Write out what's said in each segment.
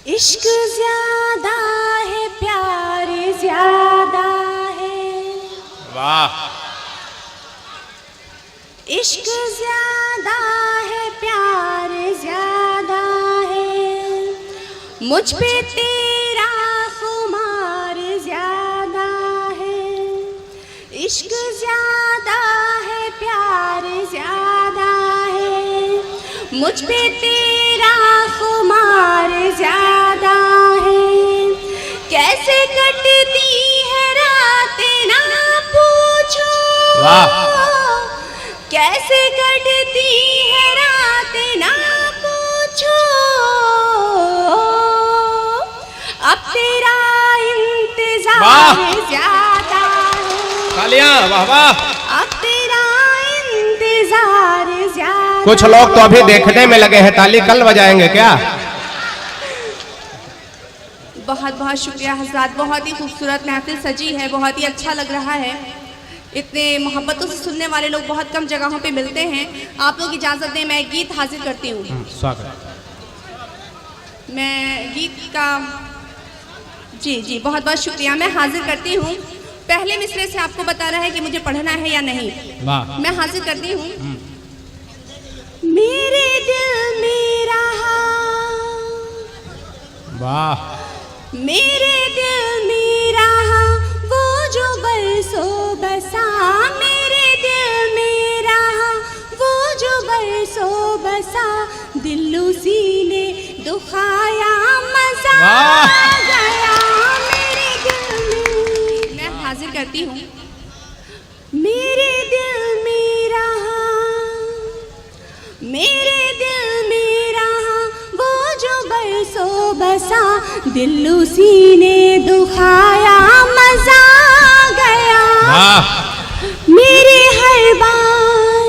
इश्क ज्यादा है, प्यार ज्यादा है। वाह। इश्क ज्यादा है, प्यार ज्यादा है। मुझ पे तेरा खुमार ज्यादा है। इश्क ज्यादा है, प्यार ज्यादा है। मुझ पे तेरा खुमार ज्यादा है। कैसे कटती है रातें ना पूछो। वाह। कैसे कटती है रातें ना पूछो। अब तेरा इंतजार ज्यादा है। तालियां, वाह वाह। अब तेरा इंतजार ज्यादा। कुछ लोग तो अभी देखने में लगे हैं, ताली कल बजाएंगे क्या? बहुत बहुत शुक्रिया हज़रात, बहुत ही खूबसूरत महफिल सजी है, बहुत ही अच्छा लग रहा है। इतने मोहब्बतों से सुनने वाले लोग बहुत कम जगहों पे मिलते हैं। आप लोग इजाज़त दें, मैं गीत हाजिर करती हूँ। स्वागत। मैं गीत का जी बहुत बहुत शुक्रिया, मैं हाजिर करती हूँ। पहले मिसरे से आपको बता रहा है कि मुझे पढ़ना है या नहीं। वाह। मैं हाजिर करती हूँ। मेरे दिल में रहा, वाह। मेरे दिल में रहा वो जो बरसों बसा। मेरे दिल में रहा वो जो बरसों बसा। दिल उसी ने दुखाया, मजा गया मेरे दिल में। मैं हाजिर करती हूँ। मेरे दिल में रहा, मेरे दिल में रहा वो जो बरसों बसा। दिल उसी ने दुखाया, मजा गया मेरे हर बार,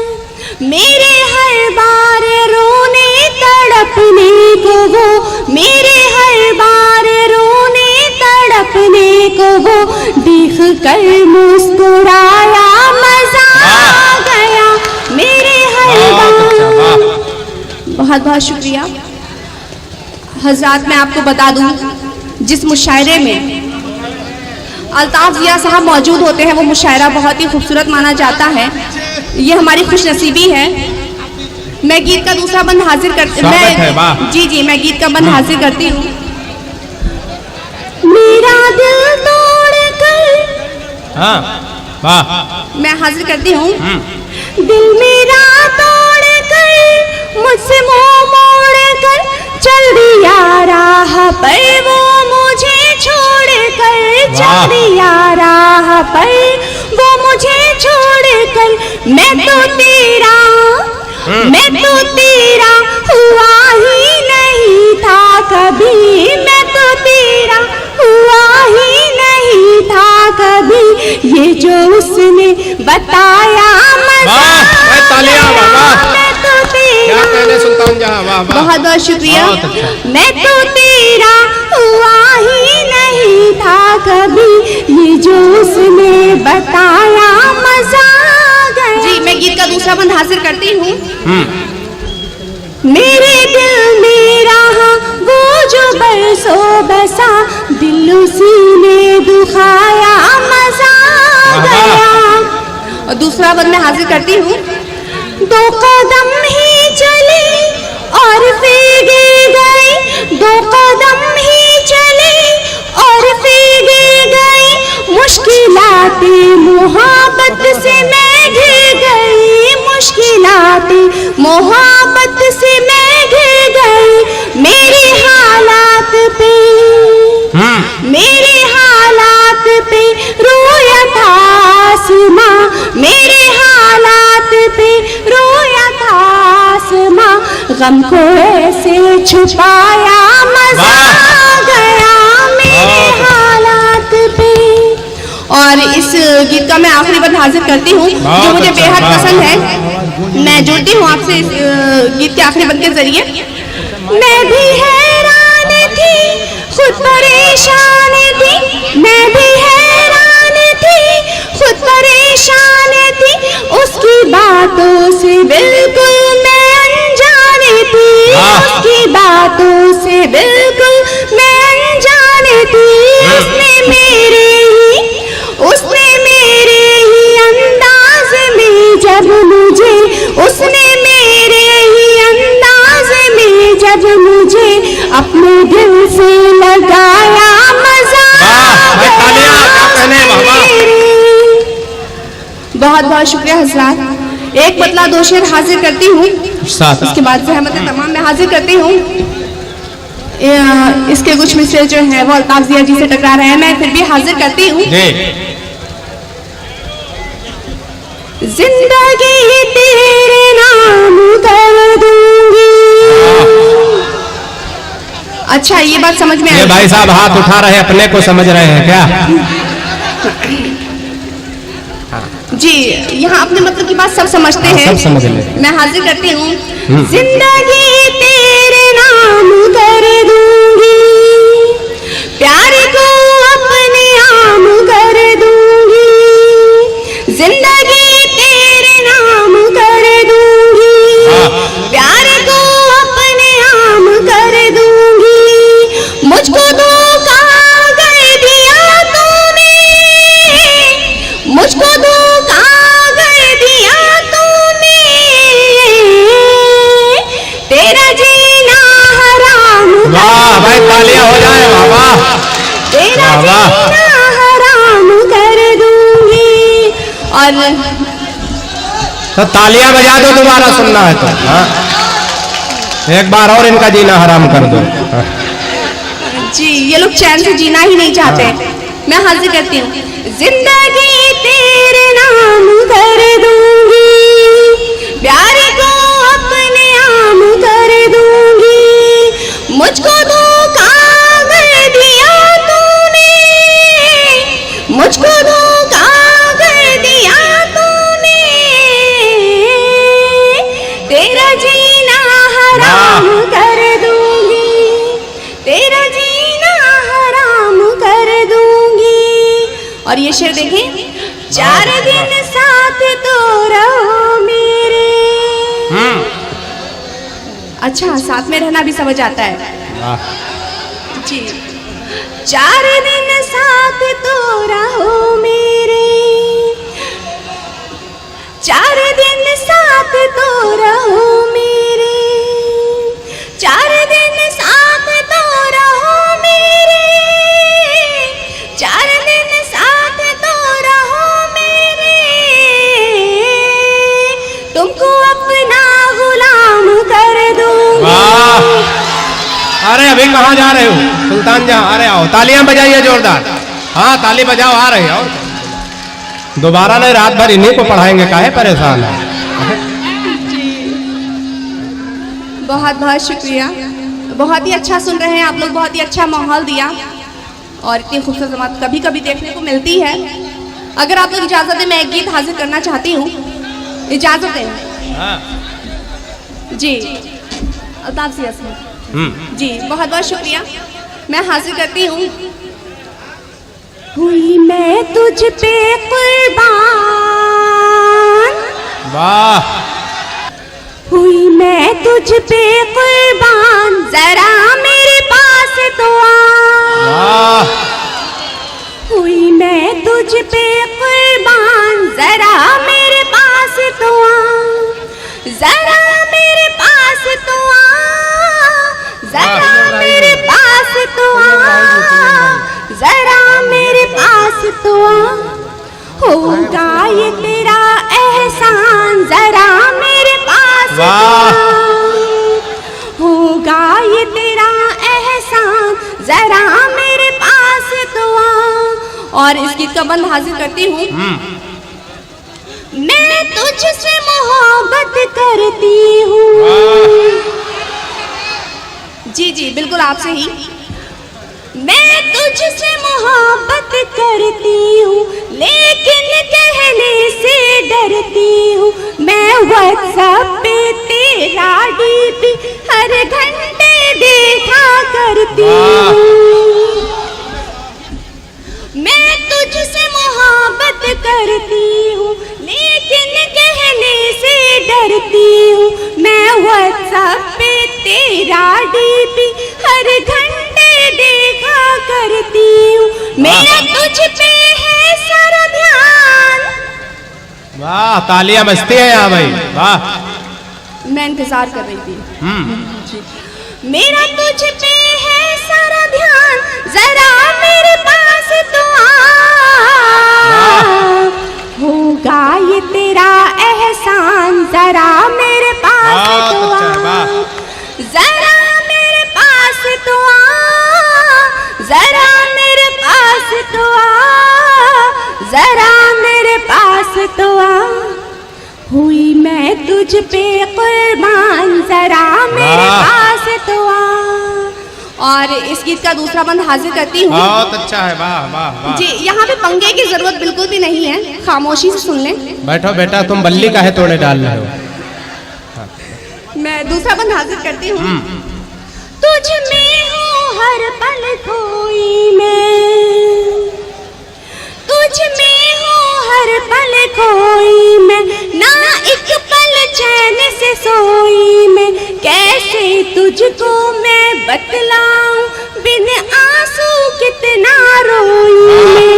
मेरे हर बार रोने तड़पने को वो। मेरे हर बार रोने तड़पने को वो देख कर मुस्कुराया, मजा गया मेरे हर बार। बहुत बहुत शुक्रिया हजरात। मैं आपको बता दूं, जिस मुशायरे में अल्ताफ जिया साहब मौजूद होते हैं वो मुशायरा बहुत ही खूबसूरत माना जाता है। ये हमारी खुशनसीबी है। मैं गीत का दूसरा बंद हाजिर करती हूँ। जी मैं गीत का बंद हाजिर करती हूँ। मेरा दिल तोड़ कर, हाँ वाह। मैं हाजिर करती हूँ। दिल मेरा तोड़ कर, मुझसे मुंह मोड़ कर चल दिया राह पर वो मुझे छोड़ कर। चल दिया राह पर वो मुझे छोड़ कर। मैं तो तेरा, मैं तो तेरा हुआ ही नहीं था कभी। मैं तो तेरा हुआ ही नहीं था कभी। ये जो उसने बताया, मजा गया मैं तो तेरा। सुल्तान जहां, वाह वाह। बहुत बहुत शुक्रिया। मैं तो तेरा हुआ ही नहीं था कभी। ये जो उसने बताया, मजा गया। जी मैं गीत का दूसरा बंद हाजिर करती हूँ। मेरे दिल में रहा वो जो बरसों बसा। दिल उसी ने दुखाया, मजा गया। और दूसरा बंद मैं हाजिर करती हूँ। दो कदम ही चले और फेंके गए। दो कदम ही चले और फेंके गए। मुश्किलातें मोहब्बत से मैं घिर गई। मुश्किलातें मोहब्बत से मैं घिर गई। मेरे हालात पे, मेरे हालात पे रोया था आसमां। मेरे हालात पे रोया था आसमां। गम को ऐसे छुपाया, मजा गया मेरे हालात पे। और इस गीत का मैं आखिरी बार हाजिर करती हूँ जो मुझे बेहद पसंद है। मैं जुड़ती हूँ आपसे इस गीत के आखिरी बंद के जरिए। मैं भी हैरान थी, खुद परेशान थी। मैं भी हैरान थी, खुद परेशान थी। उसकी बातों से बिल्कुल मैं अनजान थी। उसकी बातों से बिल्कुल जब मुझे उसने मेरे ही अंदाज में जब मुझे अपने दिल से लगाया मजा बहुत बहुत शुक्रिया हजरात। एक बतला दो शेर हाजिर करती हूँ, उसके बाद जहमत तमाम में हाजिर करती हूँ। इसके कुछ मिसरे जो हैं वो अल्ताफ जिया जी से टकरा रहे हैं, मैं फिर भी हाजिर करती हूँ। जिंदगी तेरे नाम कर दूंगी। अच्छा ये बात समझ में आई? भाई साहब हाथ उठा रहे हैं, अपने को समझ रहे हैं क्या? जी यहाँ अपने मतलब की बात सब समझते हैं, सब समझ ले। मैं हाजिर करती हूँ। जिंदगी तेरे नाम कर दूंगी, प्यार को अपने आम कर दूंगी। जिंदगी तेरे नाम कर दूंगी, प्यार को अपने आम कर दूंगी। मुझको धोखा कर दिया तूने, मुझको धोखा कर दिया तूने। तेरा जीना हराम कर, वाह भाई तालियां हो जाए बाबा। तेरा जीना हराम कर दूंगी। और तो तालियां बजा दो, दोबारा सुनना है तो। हाँ एक बार और इनका जीना हराम कर दो। जी ये लोग चैन से जीना ही नहीं चाहते। मैं हाजिर करती हूँ। जिंदगी तेरे नाम कर दूंगी, प्यार को अपने आम कर दूंगी। मुझको धोखा कर दिया तूने, मुझको धोखा कर दिया तूने। तेरा जीना हराम कर दूंगी, तेरा जीना हराम कर दूंगी। और ये शेर देखें, 4 दिन साथ तो रहो मेरे। अच्छा साथ में रहना भी समझ आता है जी। 4 दिन साथ तो रहो मेरे, 4 दिन साथ तो रहो मेरे, 4 दिन साथ तो रहो मेरे, 4 दिन साथ तो रहो मेरे। तुमको अपना गुलाम कर दूंगी। अरे अभी कहाँ जा रहे हो सुल्तान जहाँ? अरे आओ तालियां बजाइए जोरदार। हाँ ताली बजाओ, आ रहे हो। दोबारा नहीं, रात भर इन्हीं को पढ़ाएंगे, काहे परेशान है? बहुत बहुत शुक्रिया, बहुत ही अच्छा सुन रहे हैं आप लोग, बहुत ही अच्छा माहौल दिया। और इतनी खूबसूरत जमात कभी कभी देखने को मिलती है। अगर आप लोग इजाज़त दें मैं एक गीत हाजिर करना चाहती हूँ, इजाज़त दें? जी अल्ताफ जिया जी बहुत बहुत शुक्रिया, मैं हाजिर करती हूँ। हुई मैं तुझ पे कुर्बान, वाह। हुई मैं तुझ पे कुर्बान, जरा मेरे पास तो आ। वाह। हुई मैं तुझ पे कुर्बान, जरा मेरे पास तो आ, जरा मेरे पास तो आ, जरा मेरे पास तो आ, जरा मेरे पास तो आ। होगा ये तेरा एहसान, जरा मेरे पास तो आ। होगा ये तेरा एहसान, जरा मेरे पास तो आ। और इस गीत का बंद हाजिर करती हूँ। मैं तुझसे मोहब्बत करती हूँ। जी जी बिल्कुल आपसे ही। मैं तुझसे मोहब्बत करती हूँ, लेकिन कहने से डरती हूँ। मैं व्हाट्सएप पे तेरा डीपी हर घंटे देखा करती हूँ। मैं तुझसे मोहब्बत करती हूँ, लेकिन कहने से डरती हूँ। मैं व्हाट्सएप पे तेरा डीपी हर घंटे देखा करती हूँ। मेरा तुझ पे है सारा ध्यान। वाह वाह, तालियां बजती हैं यहाँ भाई, वाह। मैं इंतजार कर रही थी। मेरा तुझ पे है सारा ध्यान, जरा मेरे पास तो आ, होगा ये तेरा एहसान, जरा मेरे पास तो आ, जरा मेरे पास तो आ, जरा मेरे पास तो आ, जरा मेरे पास तो आ, हुई मैं तुझ पे कुर्बान, जरा मेरे पास तो आ। और इस गीत का दूसरा बंद हाजिर करती हूँ। बहुत अच्छा है, वाह वाह वाह। जी, यहाँ पे पंगे की जरूरत बिल्कुल भी नहीं है, खामोशी से सुन लें। बैठो बेटा, तुम बल्ली काहे तोड़े डाल रहे हो। मैं दूसरा बंद हाजिर करती हूँ। तुझ में हूँ हर पल खोई मैं, तुझ में हूँ हर पल खोई मैं, ना एक पल चैन से सोई मैं, कैसे तुझको मैं बतलाऊं, बिन आंसू कितना रोई मैं।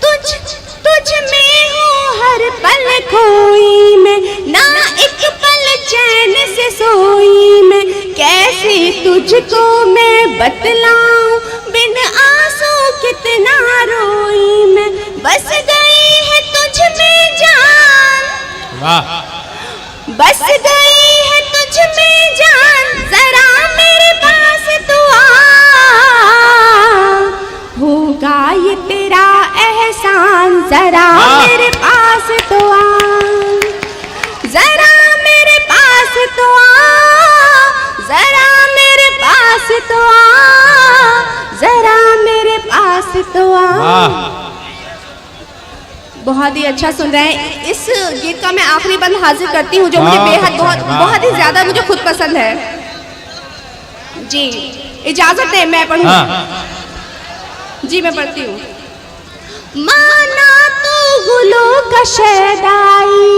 तुझ में हूँ हर पल खोई मैं, ना एक पल चैन से सोई मैं, कैसे तुझको मैं बतलाऊं, बिन आंसू कितना रोई मैं, बस गई है तुझ में जान, वाह, बस गई है तुझ में जान, जरा मेरे पास तो आ, होगा ये तेरा एहसान, जरा मेरे पास तो आ, जरा मेरे पास तो आ, जरा मेरे पास तो आ, जरा मेरे पास तो आ। बहुत ही अच्छा सुन रहे हैं। इस गीत का मैं आखिरी बंद हाजिर करती हूँ, जो मुझे बेहद बहुत ही ज्यादा मुझे खुद पसंद है। जी, इजाजत है, मैं पढ़ूँ? जी, मैं पढ़ती हूँ। माना तू गुलो का शैदाई,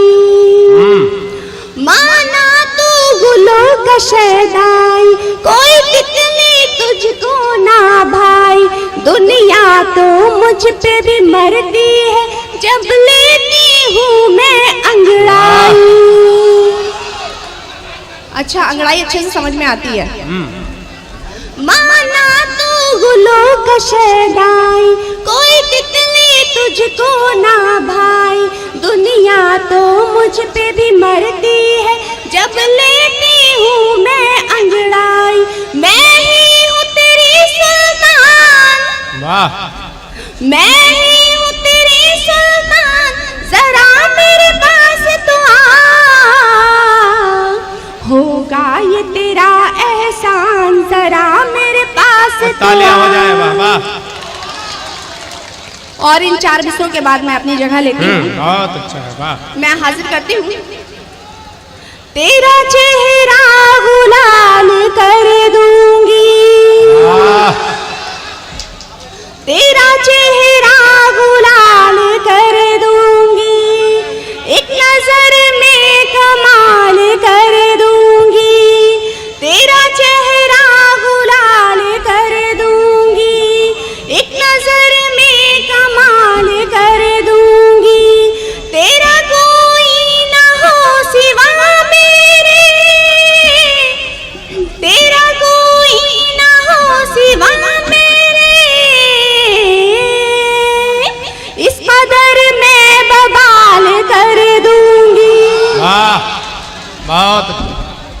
माना तू गुलो का शैदाई, कोई तितली तुझको ना भाई, दुनिया तो मुझ पे भी मरती है, जब लेती हूँ मैं अंगड़ाई। अच्छा, अंगड़ाई अच्छे से समझ में आती है। माना तू गुलो का शैदाई, कोई तितली तुझको ना भाई, दुनिया तो मुझ पे भी मरती है, जब लेती हूँ मैं अंगड़ाई, मैं ही हूँ तेरी सुल्तान, वाह, मैं ही हूँ तेरी सुल्तान, जरा मेरे पास तो आ, होगा ये तेरा एहसान, जरा मेरे पास तो तालियां हो जाए, वाह वाह। और इन 4 विषयों के बाद मैं अपनी जगह लेती हूँ। बहुत अच्छा है, वाह। मैं हाजिर करती हूँ। तेरा चेहरा गुलाल कर दूं,